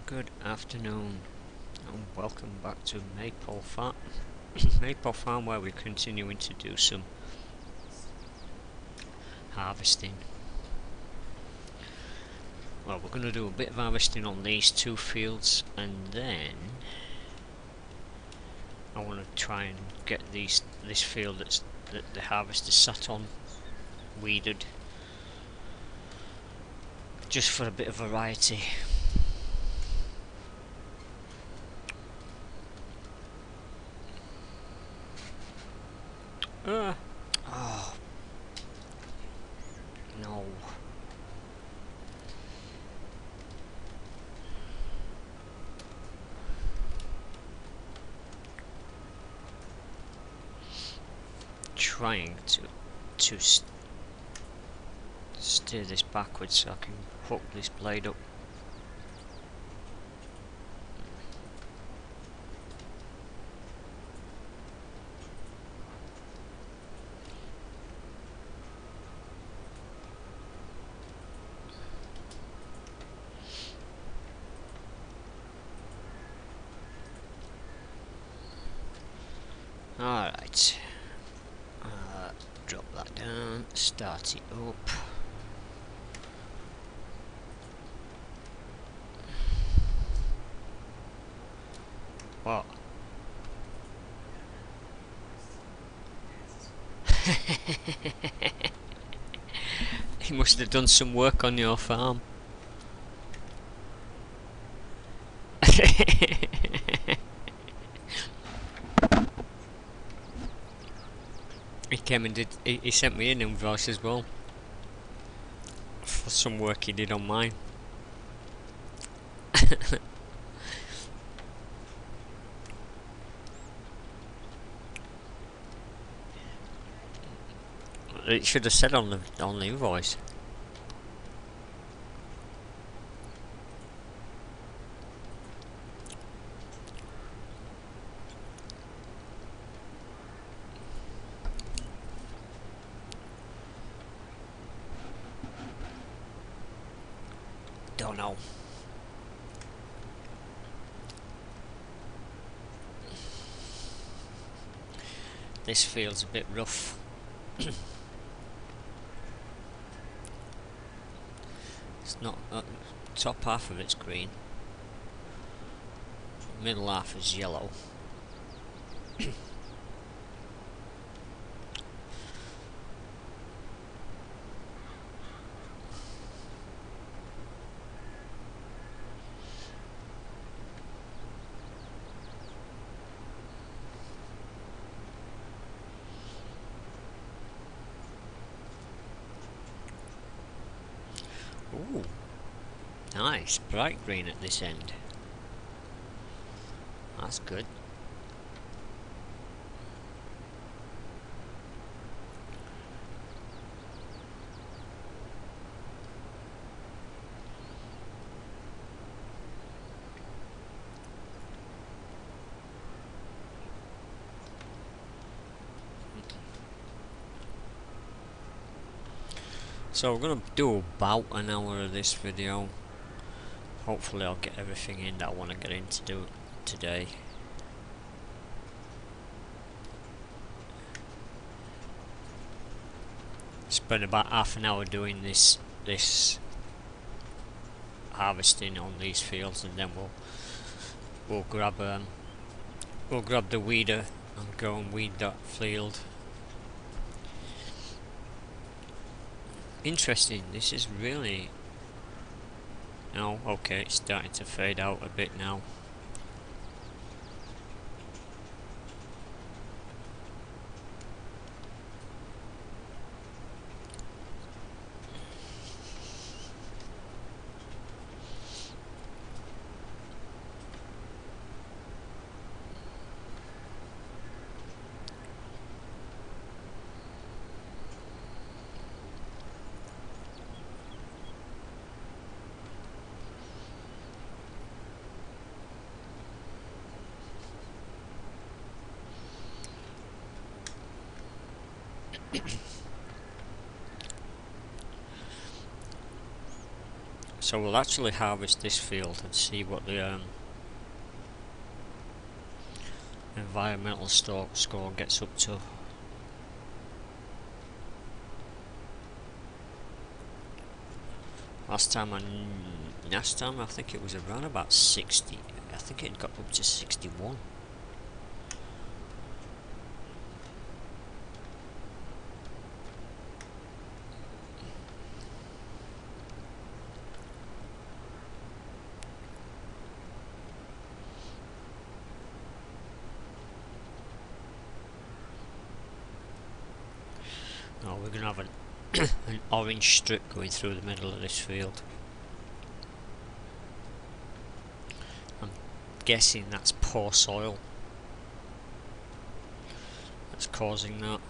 Good afternoon and welcome back to Maypole Farm. Maypole Farm, where we're continuing to do some harvesting. Well, we're going to do a bit of harvesting on these two fields, and then I want to try and get this field that the harvest is sat on weeded, just for a bit of variety. Oh no. Trying to steer this backwards so I can hook this blade up. Alright, drop that down, start it up. What? He must have done some work on your farm. He came and he sent me an invoice as well for some work he did on mine. It should have said on the invoice. Don't know. This feels a bit rough. It's not. Top half of it's green. Middle half is yellow. Ooh, nice, bright green at this end. That's good. So we're going to do about an hour of this video. Hopefully I'll get everything in that I want to get in to do today. Spend about half an hour doing this harvesting on these fields, and then we'll grab the weeder and go and weed that field. Interesting, this is really... No, okay, it's starting to fade out a bit now. So we'll actually harvest this field and see what the environmental score gets up to. Last time I think it was around about 60. I think it got up to 61. Oh, we're gonna have an orange strip going through the middle of this field. I'm guessing that's poor soil that's causing that.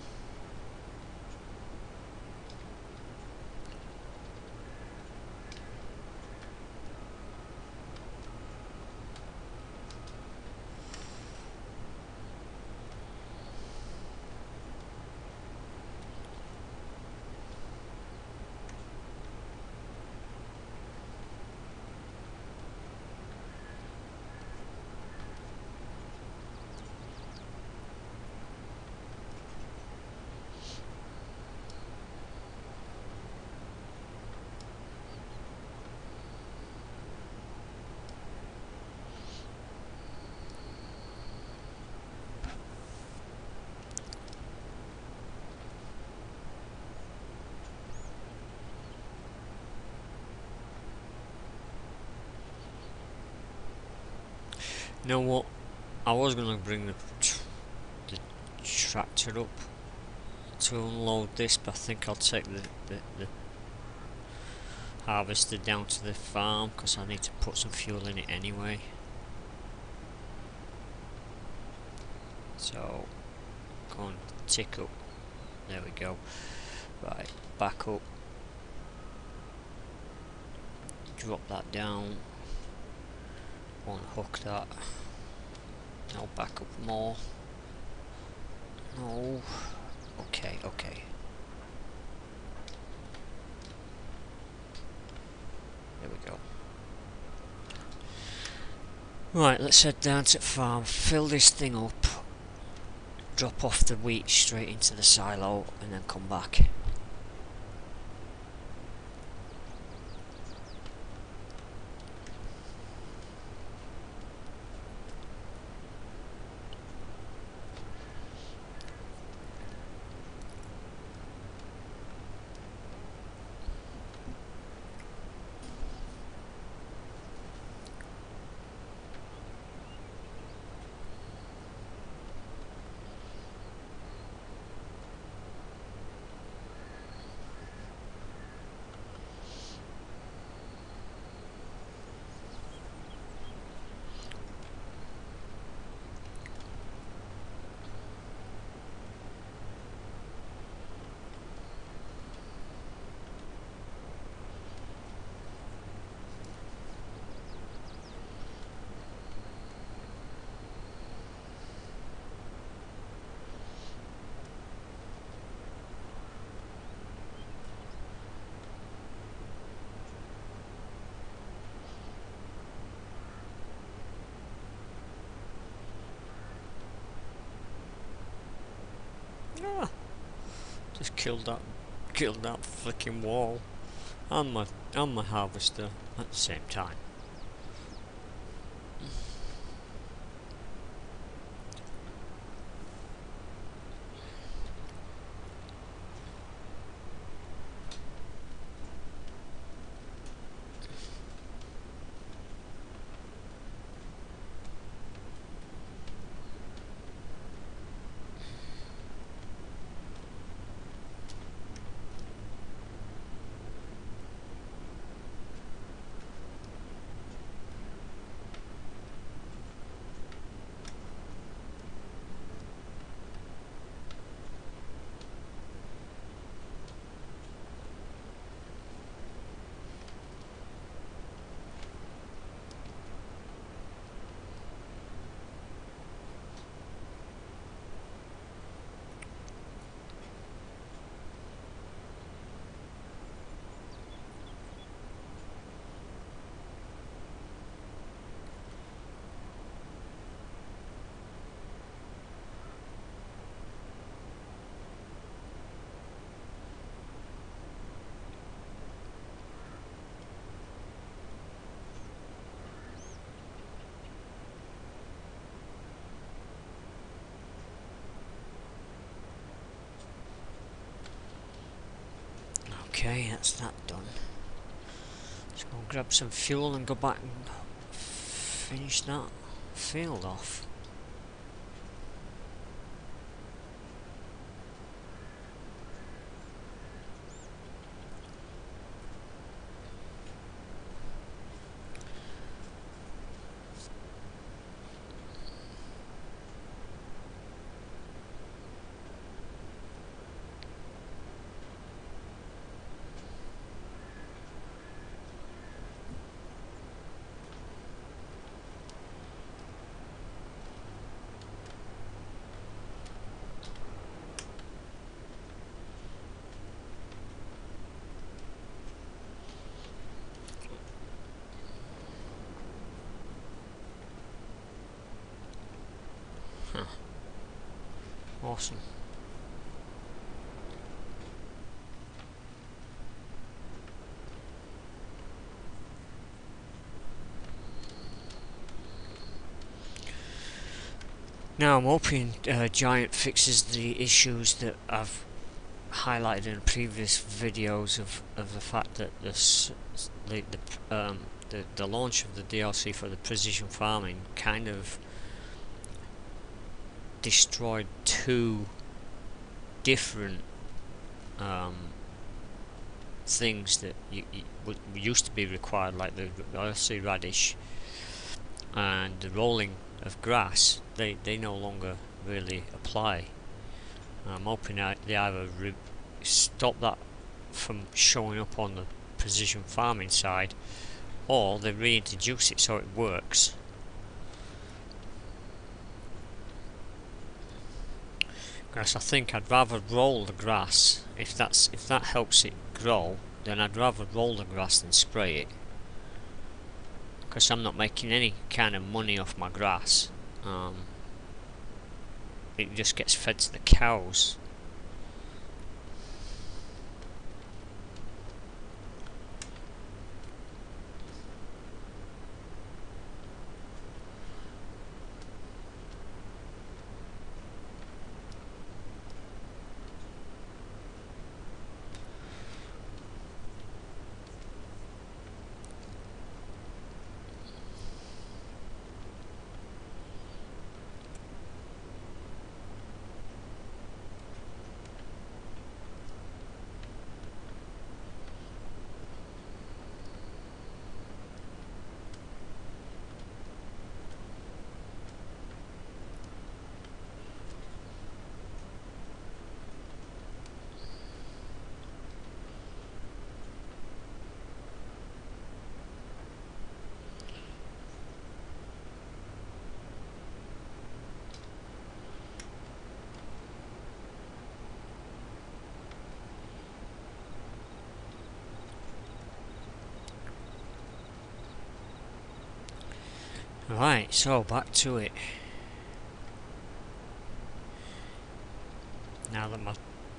You know what? I was gonna bring the tractor up to unload this, but I think I'll take the harvester down to the farm because I need to put some fuel in it anyway. So go and tick up. There we go. Right, back up. Drop that down. Unhook that. Now back up more. No. Okay, okay. There we go. Right, let's head down to the farm, fill this thing up, drop off the wheat straight into the silo, and then come back. Ah, just killed that flicking wall and my harvester at the same time. Okay, that's that done. Let's go grab some fuel and go back and finish that field off. Huh. Awesome. Now I'm hoping Giant fixes the issues that I've highlighted in previous videos of the fact that the launch of the DLC for the precision farming kind of destroyed two different things that used to be required, like the earthly radish and the rolling of grass. They no longer really apply. I'm hoping that they either stop that from showing up on the precision farming side, or they reintroduce it so it works. Because I think I'd rather roll the grass. If that helps it grow, then I'd rather roll the grass than spray it. Because I'm not making any kind of money off my grass. It just gets fed to the cows. Right, so back to it. Now that my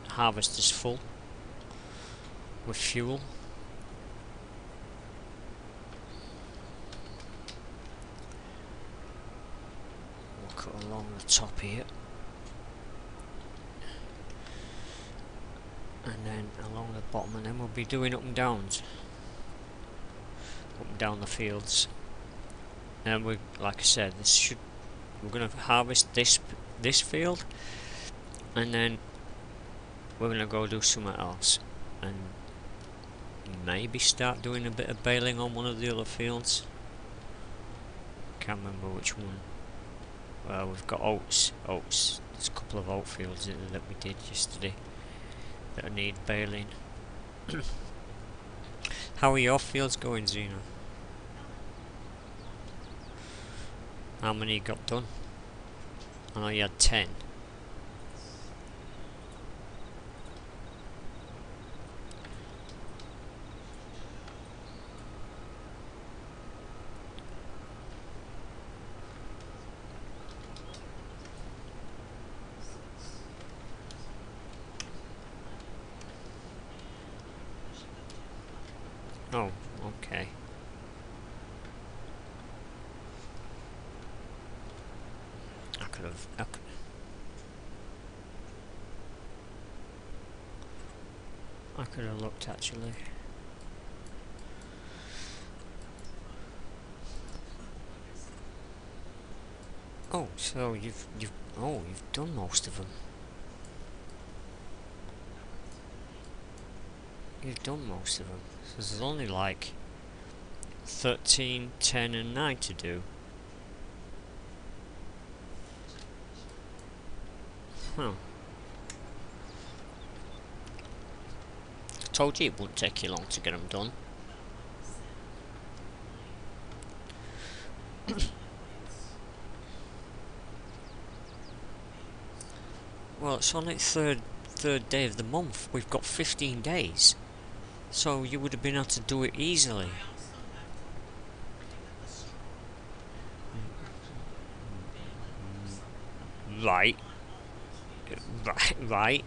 harvest is full with fuel, we'll cut along the top here, and then along the bottom, and then we'll be doing up and downs, up and down the fields. And we, like I said, we're going to harvest this field, and then we're going to go do something else, and maybe start doing a bit of baling on one of the other fields. Can't remember which one. Well, we've got oats. There's a couple of oat fields that we did yesterday that need baling. How are your fields going, Zena? How many got done? I know you had 10. Oh, okay. I could have. I could have looked actually. Oh, so you've done most of them. You've done most of them. So there's only like 13, 10 and 9 to do. Huh. I told you it wouldn't take you long to get them done. Well, it's only third day of the month. We've got 15 days. So you would have been able to do it easily. Right. Right.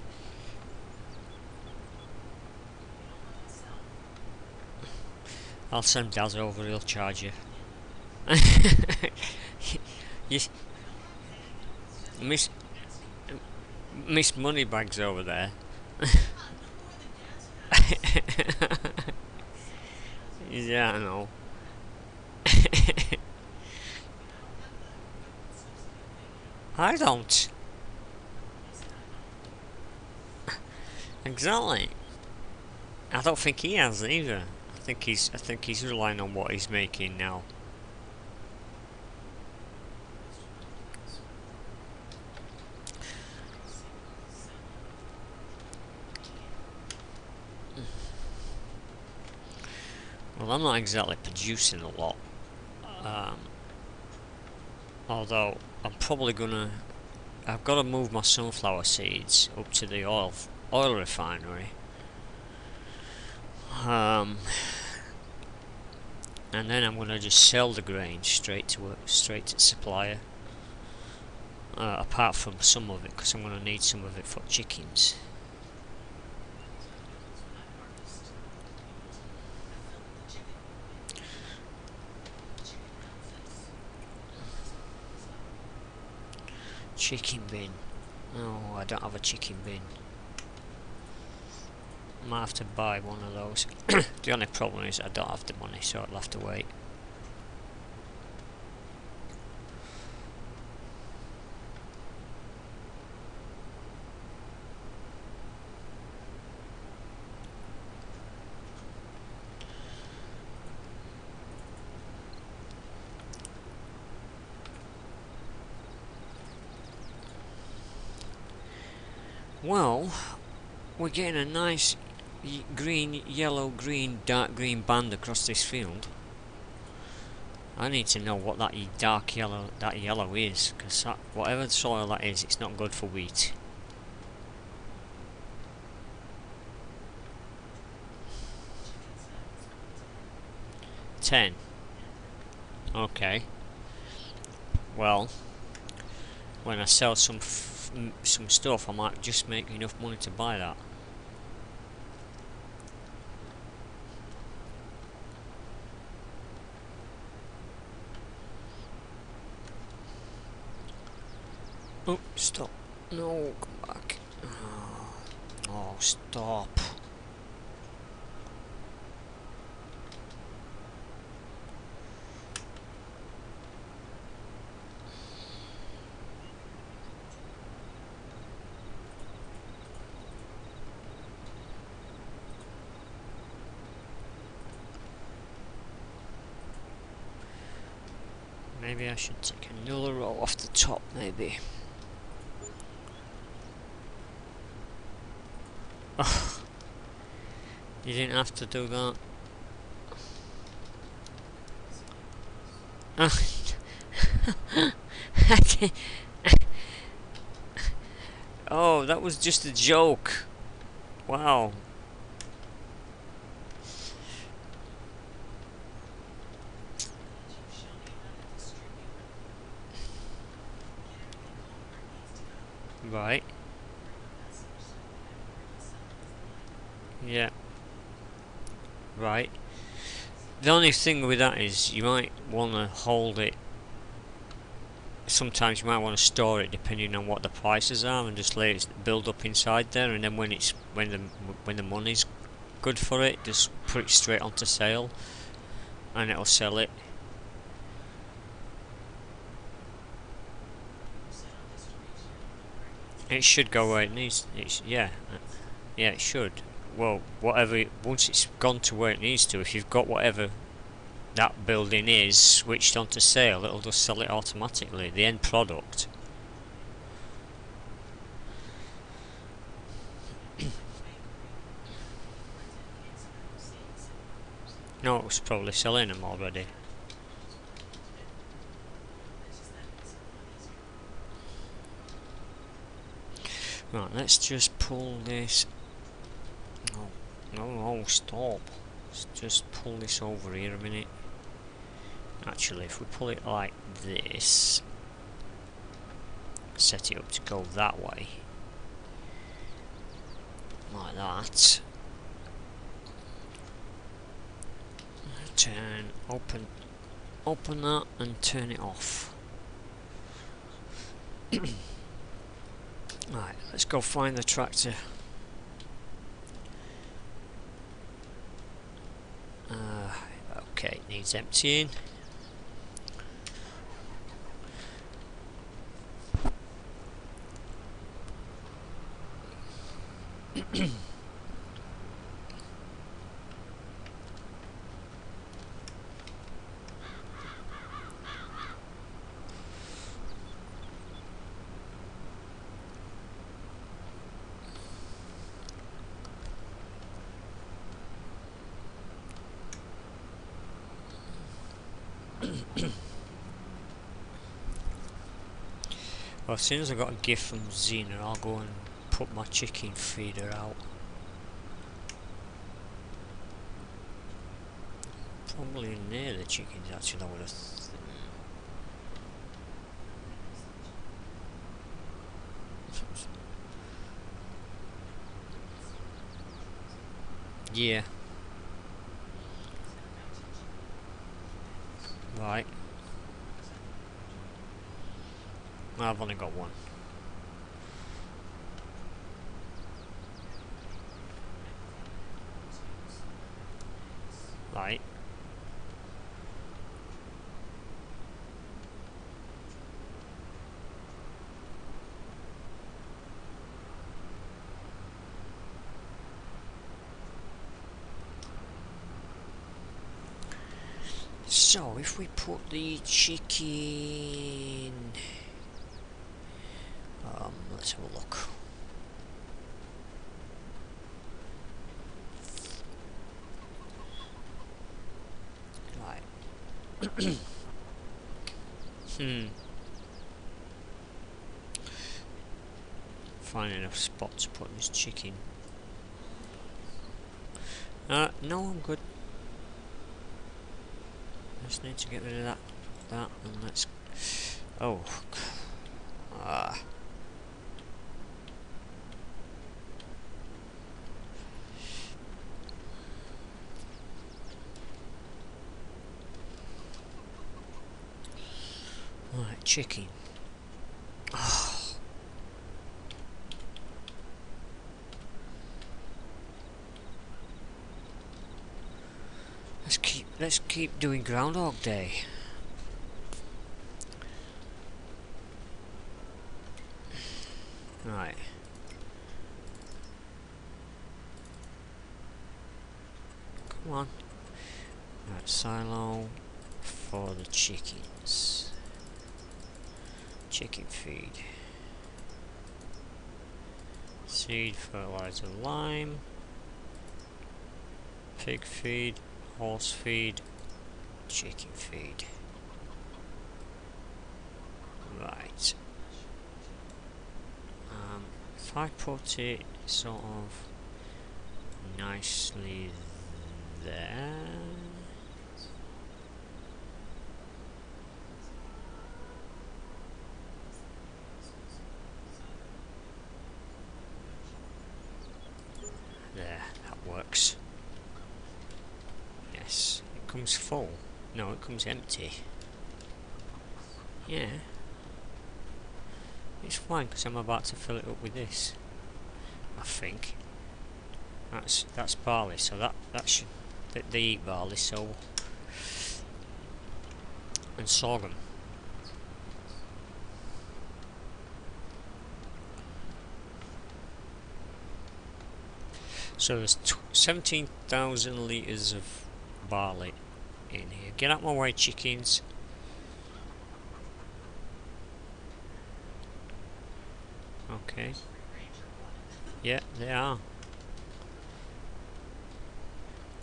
I'll send Daz over, he'll charge you. Yes. Miss Moneybags over there. Yeah, I know. I don't. Exactly. I don't think he has either. I think he's relying on what he's making now. Well, I'm not exactly producing a lot. Although I'm probably gonna, I've got to move my sunflower seeds up to the oil refinery. And then I'm gonna just sell the grain straight to supplier. Apart from some of it, because I'm gonna need some of it for chickens. Chicken bin. No, I don't have a chicken bin. Might have to buy one of those. The only problem is I don't have the money, so I'll have to wait. Well, we're getting a nice green, yellow, green, dark green band across this field. I need to know what that dark yellow, is, because whatever soil that is, it's not good for wheat. $10. Okay. Well, when I sell some stuff, I might just make enough money to buy that. Oh, stop. No, come back. Oh, stop. Maybe I should take another row off the top, maybe. Oh, you didn't have to do that. Oh, that was just a joke. Wow. Right. Yeah. Right. The only thing with that is you might want to hold it. Sometimes you might want to store it depending on what the prices are, and just let it build up inside there. And then when the money's good for it, just put it straight onto sale and it'll sell it. It should go where it needs. Yeah, it should. Well, whatever. Once it's gone to where it needs to, if you've got whatever that building is switched onto sale, it'll just sell it automatically. The end product. No, it was probably selling them already. Right, let's just pull this. No, stop. Let's just pull this over here a minute. Actually, if we pull it like this, set it up to go that way, like that. Turn, open that and turn it off. Right, let's go find the tractor. Okay, it needs emptying. Well, as soon as I got a gift from Xena, I'll go and put my chicken feeder out. Probably near the chickens, actually, I would have. Yeah. Right. I've only got one. Right. So, if we put the chicken... let's have a look. Right. Find enough spot to put this chicken. No, I'm good. Just need to get rid of that, and let's... Oh. Right, chicken. Oh. Let's keep doing Groundhog Day. Right. Come on. Right, silo for the chickens. Chicken feed. Seed, fertilizer, lime. Pig feed, horse feed, chicken feed. Right. If I put it sort of nicely there. There, that works. Yes, it comes full. No, it comes empty. Yeah. It's fine because I'm about to fill it up with this, I think. That's barley, so that should they eat barley, so and sorghum. So there's 17,000 litres of barley in here. Get out my way, chickens. Okay. Yeah, they are.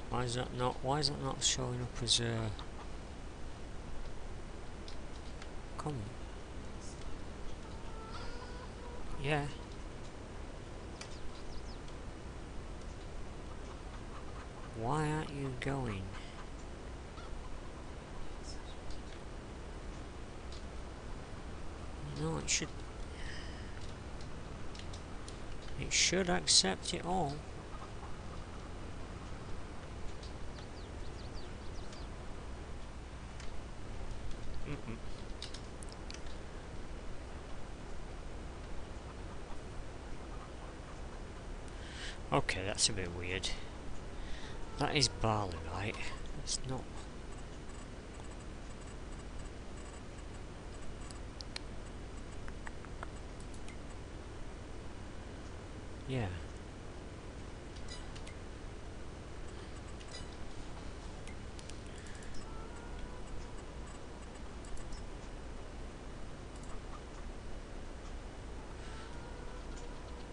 Why is that not showing up as a... Come. Yeah. Why aren't you going? No, it should... It should accept it all. Okay, that's a bit weird. That is barley, right? It's not... Yeah.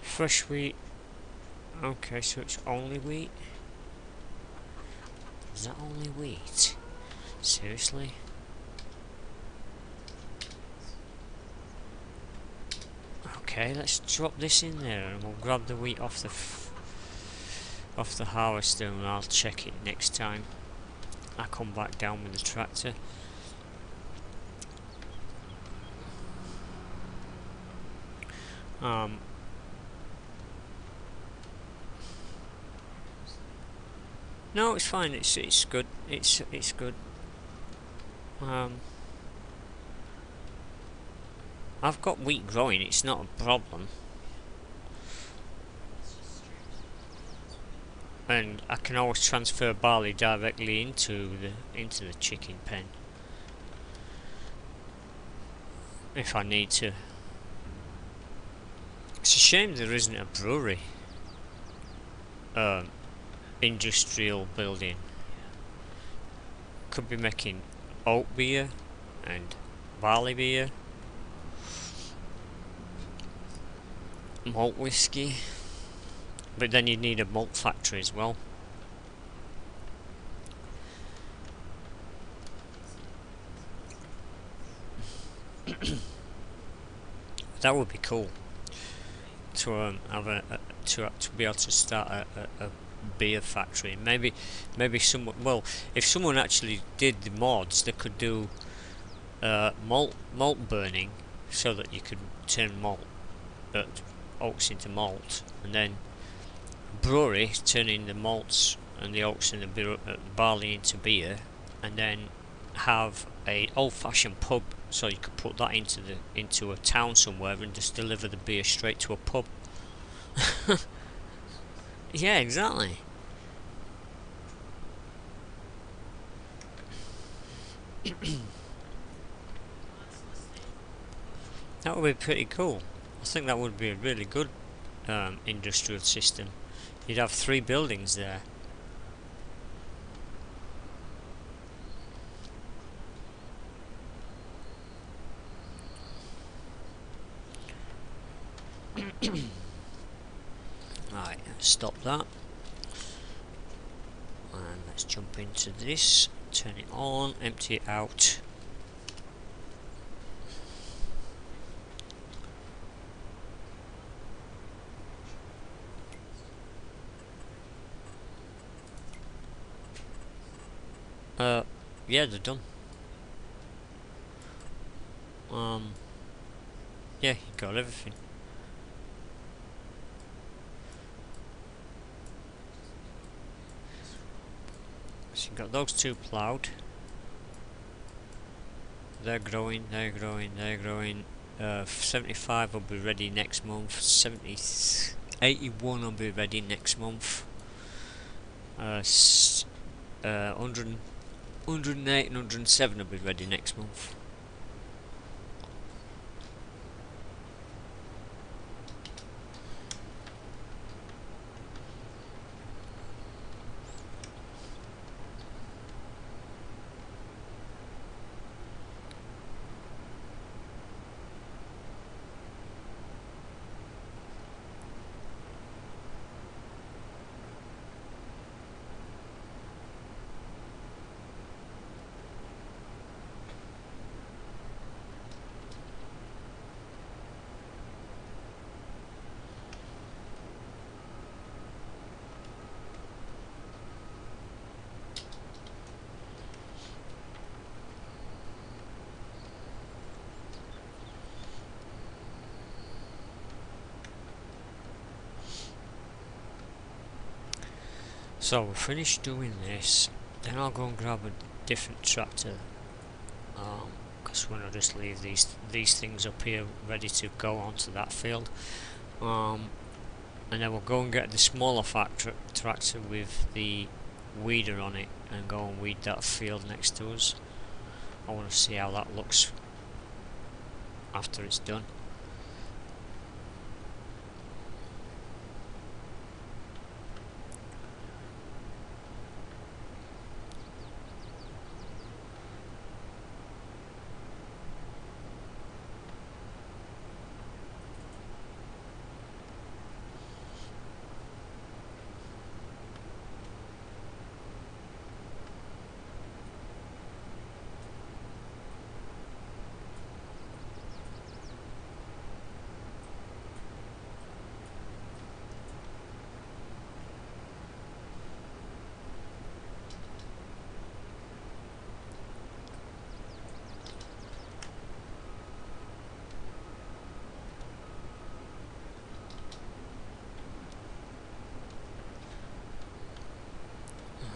Fresh wheat. Okay, so it's only wheat? Is that only wheat? Seriously? Okay, let's drop this in there and we'll grab the wheat off the harvester and I'll check it next time I come back down with the tractor. No, it's fine. It's good. It's good. I've got wheat growing. It's not a problem, and I can always transfer barley directly into the chicken pen if I need to. It's a shame there isn't a brewery. Industrial building. Could be making oat beer and barley beer, malt whiskey, but then you'd need a malt factory as well. That would be cool to have to be able to start a beer factory. Maybe someone, well, if someone actually did the mods, they could do malt burning, so that you could turn oats into malt, and then brewery turning the malts and the oats and the barley into beer, and then have a old-fashioned pub, so you could put that into a town somewhere and just deliver the beer straight to a pub. Yeah, exactly. That would be pretty cool. I think that would be a really good industrial system. You'd have 3 buildings there. Right, stop that. And let's jump into this. Turn it on, empty it out. Yeah, they're done. Yeah, you got everything. So you've got those 2 ploughed. They're growing, they're growing, they're growing. 75 will be ready next month. 81 will be ready next month. 100, 108 and 107 will be ready next month. So we'll finish doing this, then I'll go and grab a different tractor, because we're going to just leave these things up here ready to go onto that field, and then we'll go and get the smaller tractor with the weeder on it and go and weed that field next to us. I want to see how that looks after it's done.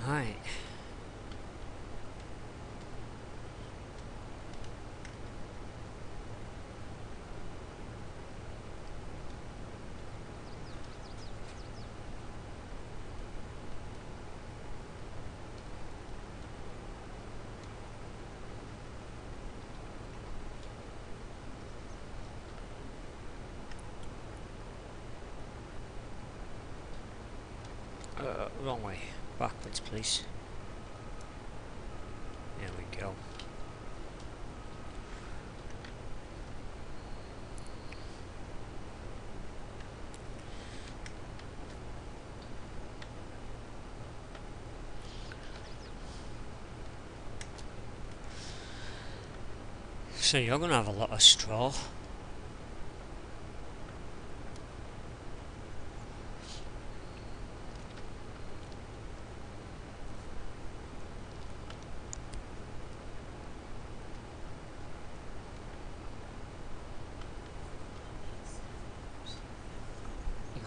Right. Wrong way. Backwards, please. There we go. So you're going to have a lot of straw.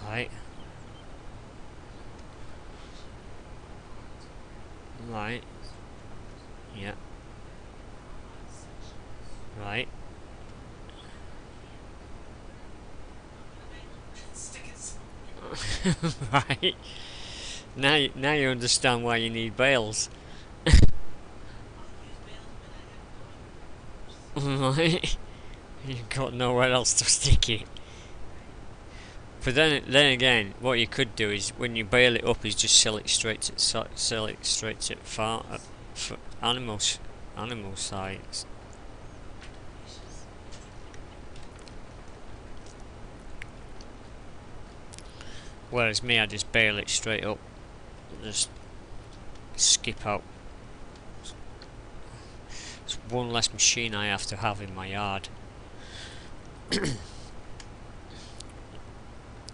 Right. Right. Yeah. Right. Right. Now you understand why you need bales. Right. You've got nowhere else to stick it. But then again, what you could do is when you bale it up, is just sell it straight to for animal sites. Whereas me, I just bale it straight up, just skip out. It's one less machine I have to have in my yard.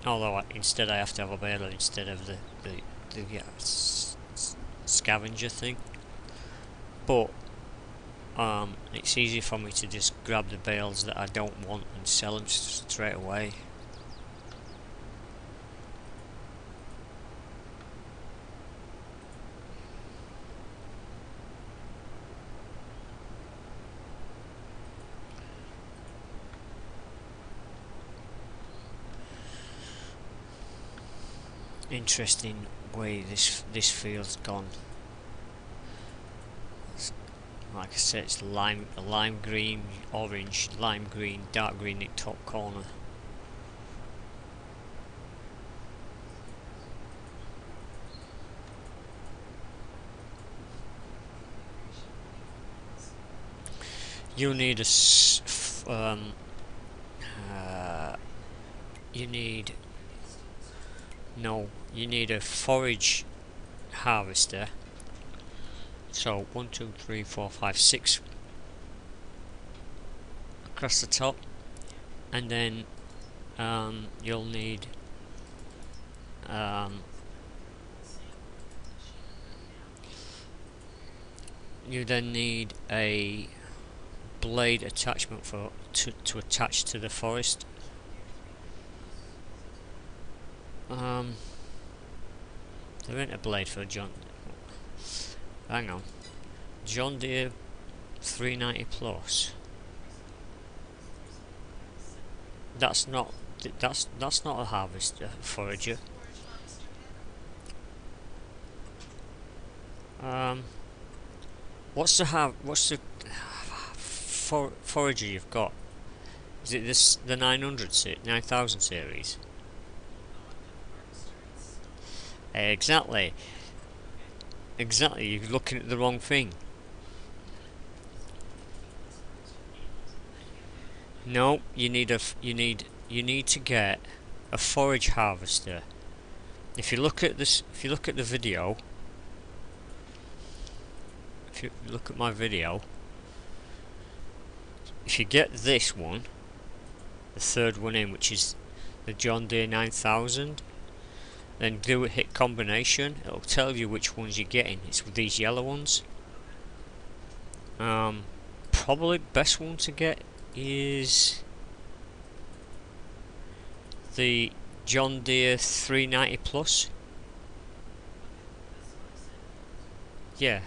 Although instead I have to have a baler instead of the scavenger thing. But it's easy for me to just grab the bales that I don't want and sell them straight away. Interesting way this field's gone. Like I said, it's lime green, orange, lime green, dark green in top corner. You need a you need a forage harvester. So 1, 2, 3, 4, 5, 6 across the top, and then you'll need you then need a blade attachment to attach to the forest. There ain't a blade for a John. Hang on, John Deere 390 plus. That's not a harvester forager. What's the forager you've got? Is it the 9000 series? Exactly. You're looking at the wrong thing. No, you need to get a forage harvester. If you look at this, if you look at the video, if you look at my video, if you get this one, the third one in, which is the John Deere 9000, then do a hit combination. It'll tell you which ones you're getting. It's with these yellow ones. Probably best one to get is the John Deere 390 plus. Yeah.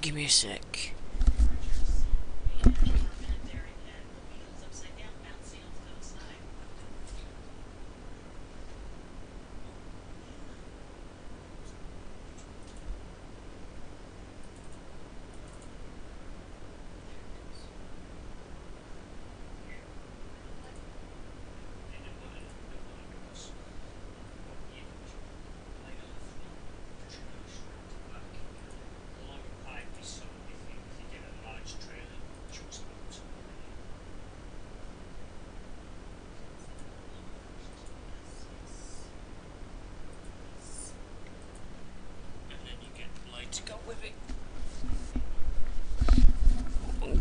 Give me a sec.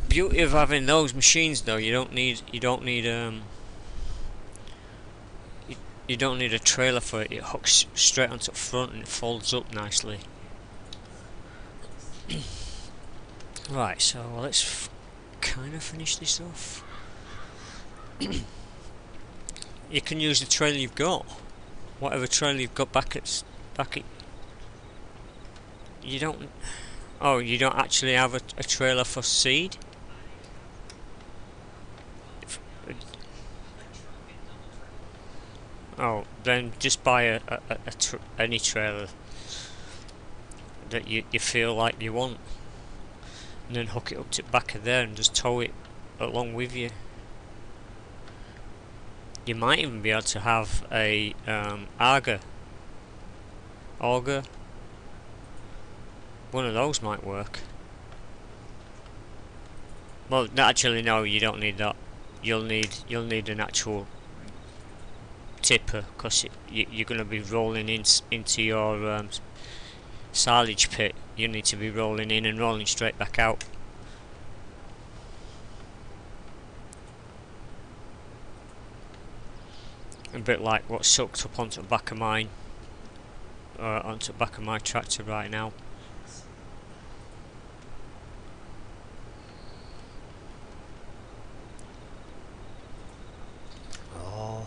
Beauty of having those machines, though, you don't need a trailer for it. It hooks straight onto the front and it folds up nicely. Right, so let's kind of finish this off. You can use the trailer you've got, whatever trailer you've got back at. You don't. Oh, you don't actually have a trailer for seed? Oh, then just buy any trailer that you feel like you want, and then hook it up to the back of there and just tow it along with you. You might even be able to have a auger. One of those might work. Well, actually, no, you don't need that. You'll need an actual tipper, because you're going to be rolling into your silage pit. You need to be rolling in and rolling straight back out. A bit like what's sucked up onto the back of mine, onto the back of my tractor right now. Oh.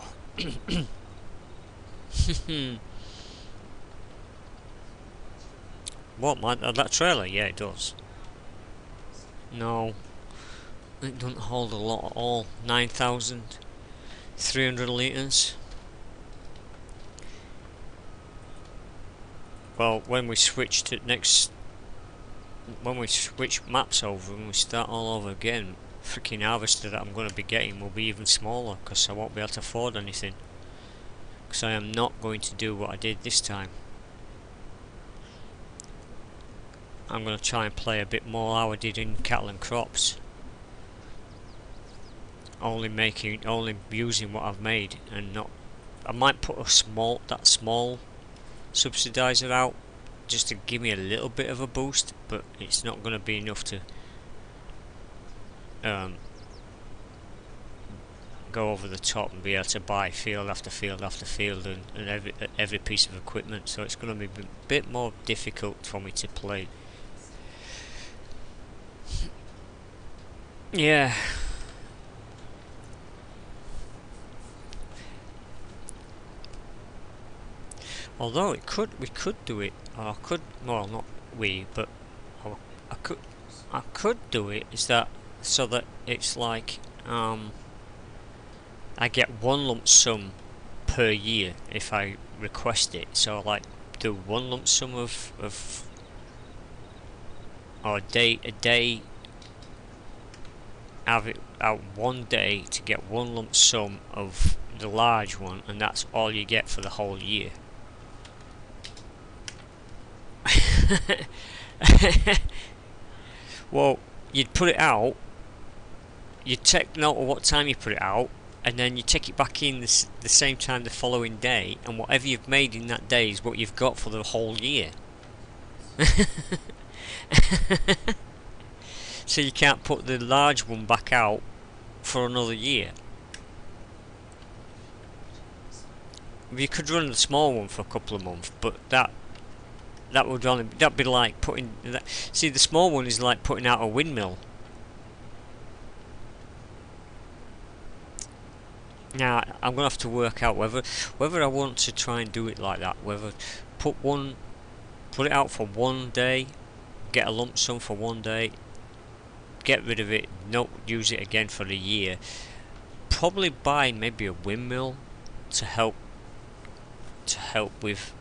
What, that trailer? Yeah, it does. No, it doesn't hold a lot at all. 9,300 litres. Well, when we switch to when we switch maps over and we start all over again, freaking harvester that I'm going to be getting will be even smaller because I won't be able to afford anything. Because I am not going to do what I did this time. I'm going to try and play a bit more how I did in cattle and crops. Only using what I've made and not. I might put that small subsidizer out just to give me a little bit of a boost, but it's not going to be enough to go over the top and be able to buy field after field after field and every piece of equipment. So it's going to be a bit more difficult for me to play. Yeah. Although we could do it, or I could, well, not we, but I could do it. Is that so that it's like I get one lump sum per year if I request it. So like do one lump sum of or a day. Have it out one day to get one lump sum of the large one, and that's all you get for the whole year. Well, you'd put it out, you'd take note of what time you put it out, and then you take it back in the same time the following day, and whatever you've made in that day is what you've got for the whole year. So you can't put the large one back out for another year. You could run the small one for a couple of months, but that'd be like putting that. See, the small one is like putting out a windmill. Now I'm gonna have to work out whether I want to try and do it like that. Whether put it out for one day, get a lump sum for one day, get rid of it, not use it again for a year. Probably buy maybe a windmill to help with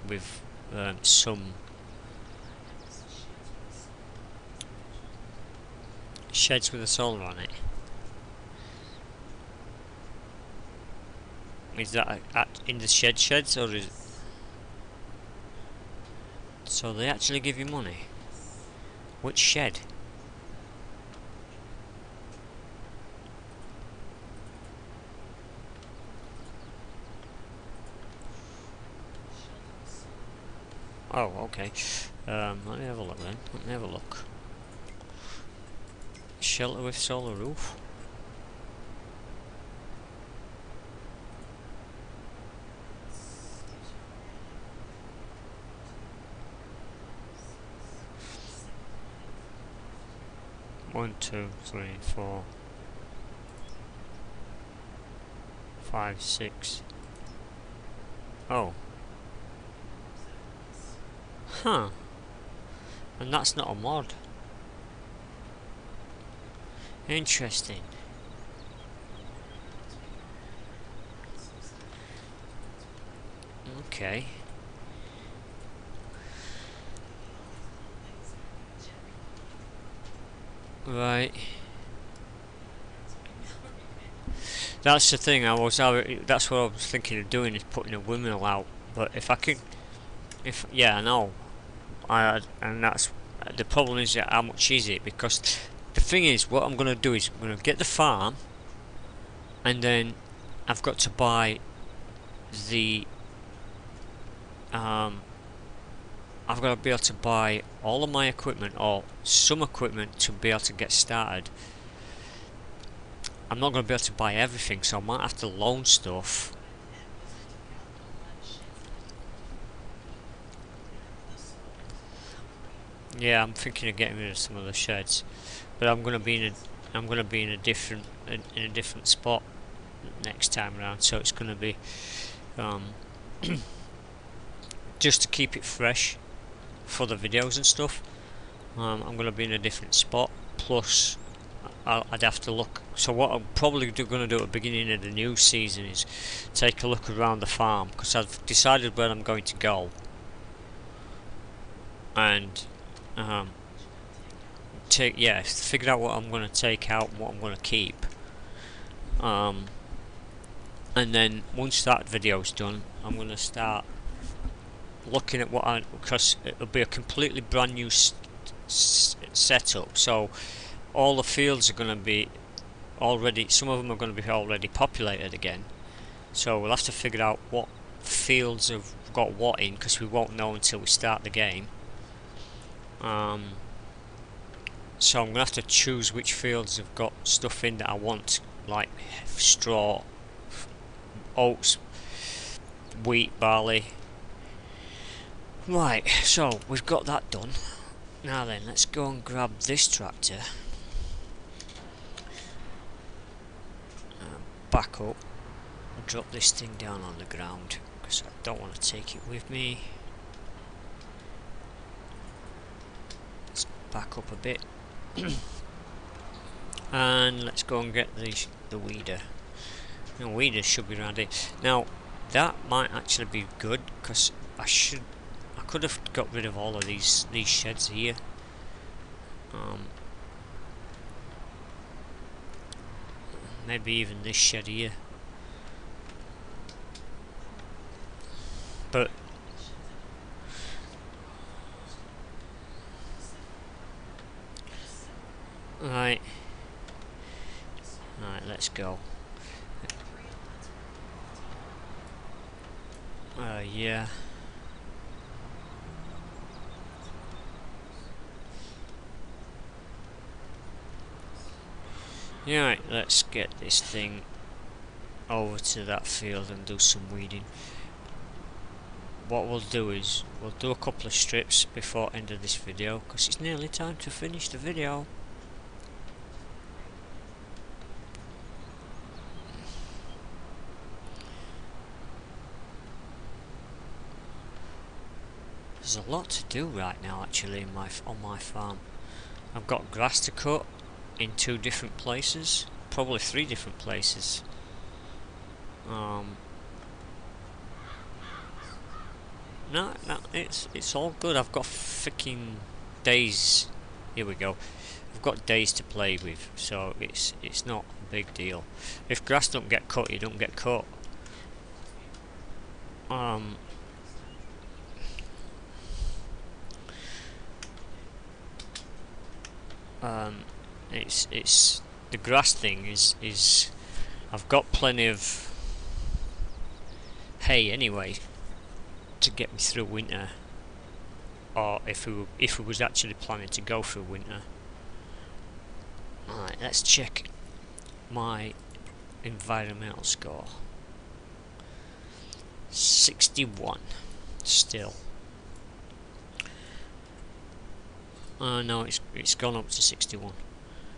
some sheds with a solar on it. Is that in the sheds, or is it? So they actually give you money? Which shed? Oh, okay. Let me have a look then. Let me have a look. Shelter with solar roof. One, two, three, 4, 5, 6. Oh. Huh. And that's not a mod. Interesting. Okay. Right. That's the thing. That's what I was thinking of doing, is putting a windmill out. But if I can, yeah, I know. And that's the problem is how much is it? Because the thing is, what I'm going to do is I'm going to get the farm, and then I've got to buy the I've got to be able to buy all of my equipment, or some equipment, to be able to get started. I'm not going to be able to buy everything, so I might have to loan stuff. Yeah, I'm thinking of getting rid of some of the sheds, but I'm going to be in a different spot next time around. So it's going to be just to keep it fresh. for the videos and stuff. I'm going to be in a different spot, plus I'd have to look. So what I'm probably going to do at the beginning of the new season is take a look around the farm, because I've decided where I'm going to go, and figure out what I'm going to take out and what I'm going to keep. And then once that video's done, I'm going to start looking at because it'll be a completely brand new setup. So all the fields are going to be already, some of them are going to be already populated again. So we'll have to figure out what fields have got what in, because we won't know until we start the game. So I'm going to have to choose which fields have got stuff in that I want, like straw, oats, wheat, barley. Right, so we've got that done. Now then, let's go and grab this tractor. Back up and drop this thing down on the ground, because I don't want to take it with me. Let's back up a bit. And let's go and get the weeder. The weeder should be around here. Now that might actually be good, because I could have got rid of all of these sheds here. Maybe even this shed here. But right, let's go. Yeah. Right, let's get this thing over to that field and do some weeding. What we'll do is we'll do a couple of strips before end of this video, because it's nearly time to finish the video. There's a lot to do right now actually on my farm. I've got grass to cut in 2 different places, probably 3 different places. No, it's all good. I've got freaking days. Here we go. I've got days to play with, so it's not a big deal. If grass don't get cut, you don't get cut. It's the grass thing is I've got plenty of hay anyway to get me through winter, or if we was actually planning to go through winter. Alright, let's check my environmental score. 61 still. No, it's gone up to 61.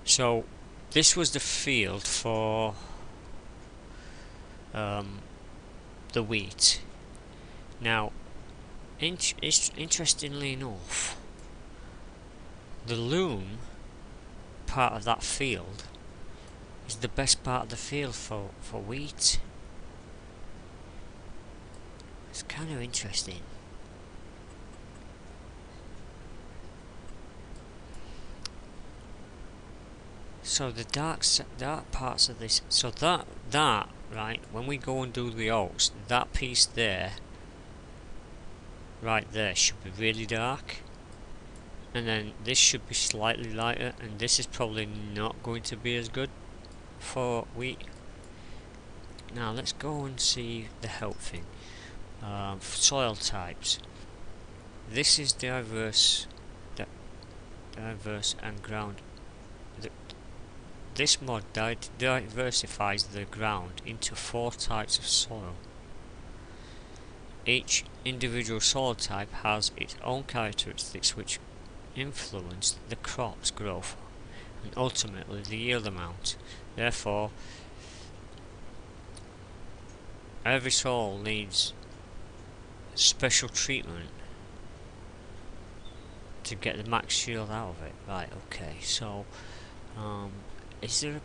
So this was the field for the wheat. Now, interestingly enough, the loom part of that field is the best part of the field for wheat. It's kind of interesting. So the dark parts of this, so that right, when we go and do the oats, that piece there, right there, should be really dark, and then this should be slightly lighter, and this is probably not going to be as good for wheat. Now let's go and see the help thing. Soil types. This is diverse and ground. This mod diversifies the ground into 4 types of soil. Each individual soil type has its own characteristics which influence the crop's growth and ultimately the yield amount. Therefore, every soil needs special treatment to get the max shield out of it. Right, okay, so is there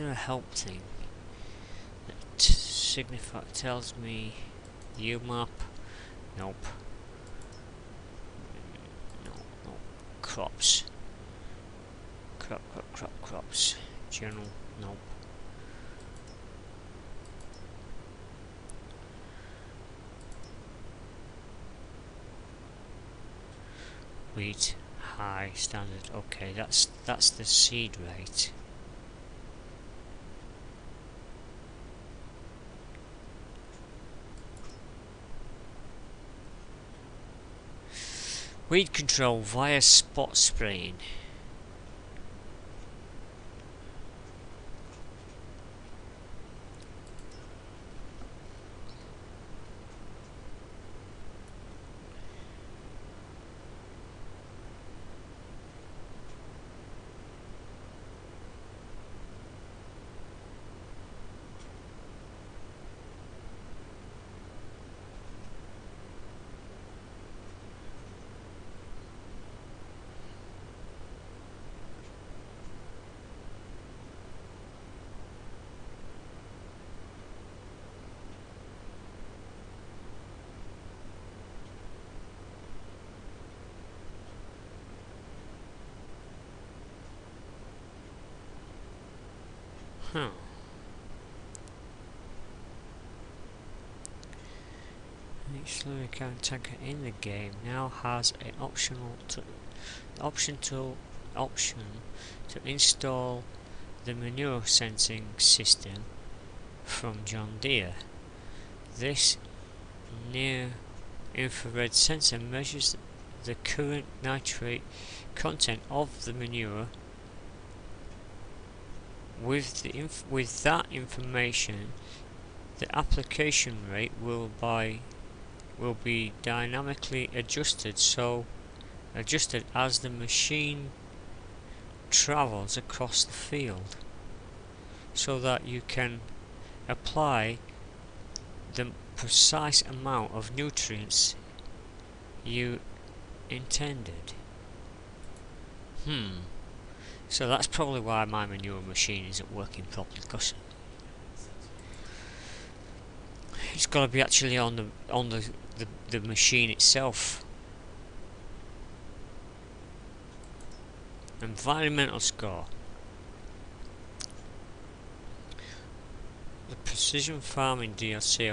a help thing that tells me view map? Nope. No. Crops. Crops. General. Nope. Wheat. High standard. Okay, that's the seed rate. Weed control via spot spraying. Huh. Each slurry can tanker in the game now has an option to install the manure sensing system from John Deere. This near infrared sensor measures the current nitrate content of the manure. With that information, the application rate will be dynamically adjusted as the machine travels across the field, so that you can apply the precise amount of nutrients you intended. So that's probably why my manure machine isn't working properly, because it's got to be actually on the machine itself. Environmental score. The Precision Farming DLC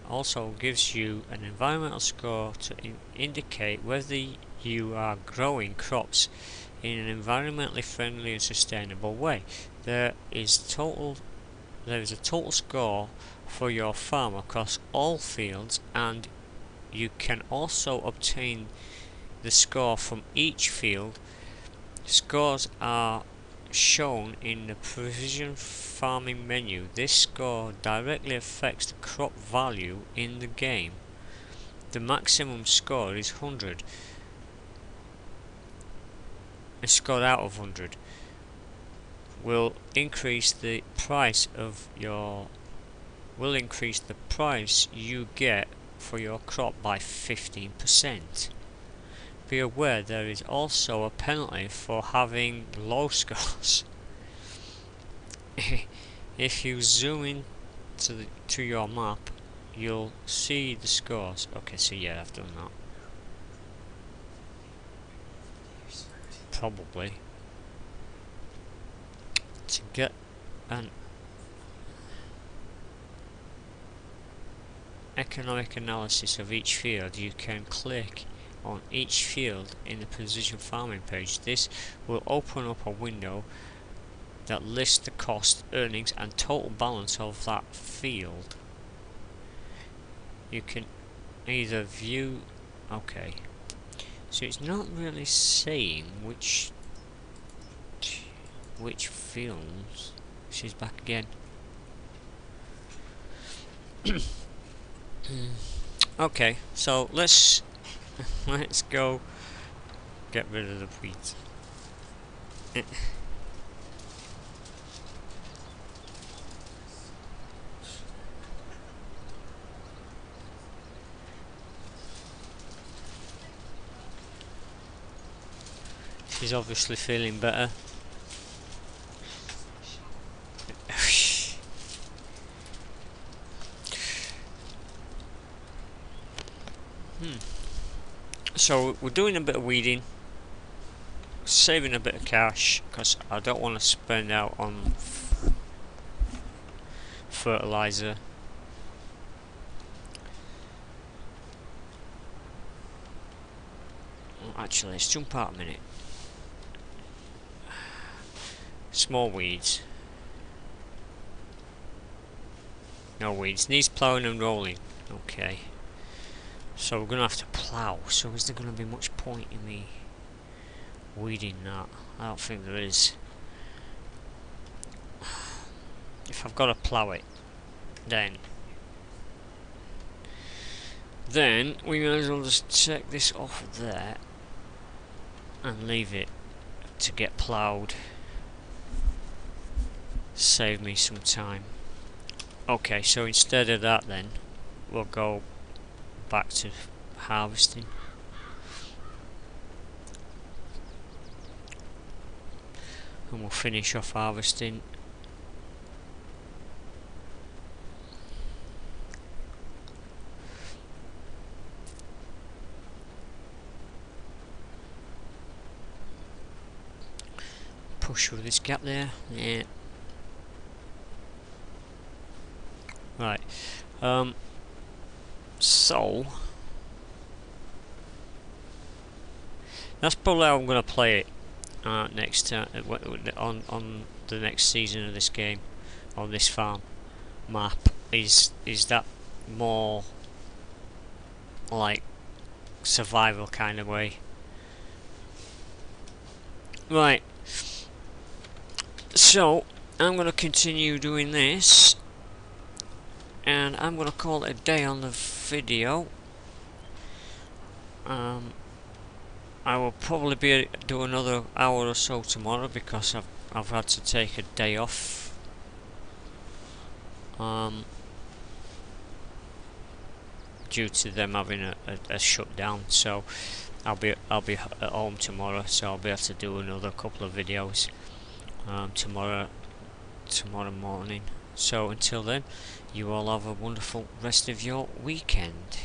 also gives you an environmental score to indicate whether you are growing crops in an environmentally friendly and sustainable way. There is a total score for your farm across all fields, and you can also obtain the score from each field. Scores are shown in the Precision Farming menu. This score directly affects the crop value in the game. The maximum score is 100. A score out of 100 will increase the price you get for your crop by 15%. Be aware there is also a penalty for having low scores. If you zoom in to your map, you'll see the scores. Okay, so yeah, I've done that. Probably to get an economic analysis of each field, you can click on each field in the Precision Farming page. This will open up a window that lists the cost, earnings and total balance of that field. You can either view... okay, so it's not really saying which films. She's back again. Okay, so let's go get rid of the weeds. She's obviously feeling better. So we're doing a bit of weeding, saving a bit of cash because I don't want to spend out on fertilizer. Well, actually, let's jump out a minute. Small weeds. No weeds. Needs ploughing and rolling. Okay. So we're gonna have to plough. So is there gonna be much point in me weeding that? I don't think there is. If I've got to plough it, then we might as well just take this off of there and leave it to get ploughed. Save me some time. Okay, so instead of that then we'll go back to harvesting. And we'll finish off harvesting. Push through this gap there. Yeah. Right. So that's probably how I'm going to play it next on the next season of this game, on this farm map. Is that more like survival kind of way? Right. So I'm going to continue doing this, and I'm going to call it a day on the video. I will probably do another hour or so tomorrow because I've had to take a day off. Due to them having a shutdown, so I'll be at home tomorrow, so I'll be able to do another couple of videos tomorrow morning. So until then, you all have a wonderful rest of your weekend.